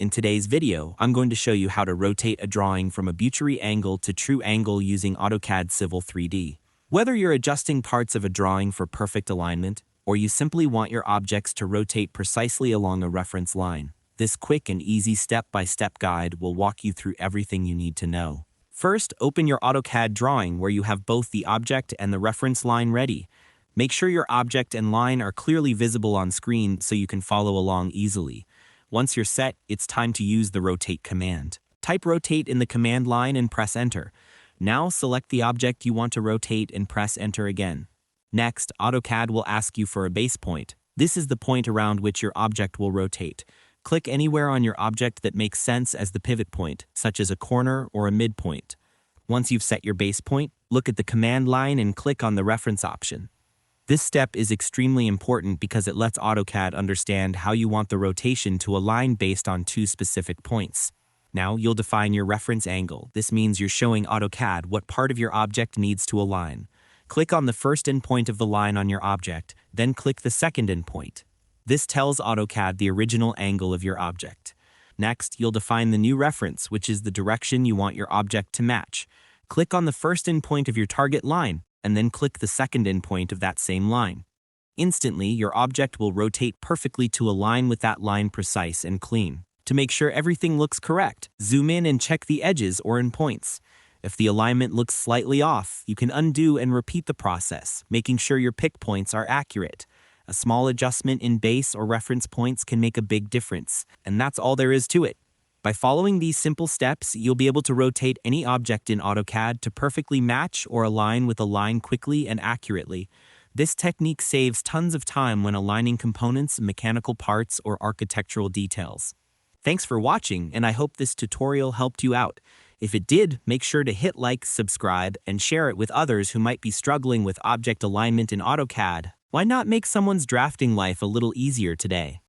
In today's video, I'm going to show you how to rotate a drawing from Abutury angle to true angle using AutoCAD Civil 3D. Whether you're adjusting parts of a drawing for perfect alignment, or you simply want your objects to rotate precisely along a reference line, this quick and easy step-by-step guide will walk you through everything you need to know. First, open your AutoCAD drawing where you have both the object and the reference line ready. Make sure your object and line are clearly visible on screen so you can follow along easily. Once you're set, it's time to use the rotate command. Type rotate in the command line and press enter. Now select the object you want to rotate and press enter again. Next, AutoCAD will ask you for a base point. This is the point around which your object will rotate. Click anywhere on your object that makes sense as the pivot point, such as a corner or a midpoint. Once you've set your base point, look at the command line and click on the reference option. This step is extremely important because it lets AutoCAD understand how you want the rotation to align based on two specific points. Now you'll define your reference angle. This means you're showing AutoCAD what part of your object needs to align. Click on the first endpoint of the line on your object, then click the second endpoint. This tells AutoCAD the original angle of your object. Next, you'll define the new reference, which is the direction you want your object to match. Click on the first endpoint of your target line, and then click the second endpoint of that same line. Instantly, your object will rotate perfectly to align with that line precise and clean. To make sure everything looks correct, zoom in and check the edges or endpoints. If the alignment looks slightly off, you can undo and repeat the process, making sure your pick points are accurate. A small adjustment in base or reference points can make a big difference, and that's all there is to it. By following these simple steps, you'll be able to rotate any object in AutoCAD to perfectly match or align with a line quickly and accurately. This technique saves tons of time when aligning components, mechanical parts, or architectural details. Thanks for watching, and I hope this tutorial helped you out. If it did, make sure to hit like, subscribe, and share it with others who might be struggling with object alignment in AutoCAD. Why not make someone's drafting life a little easier today?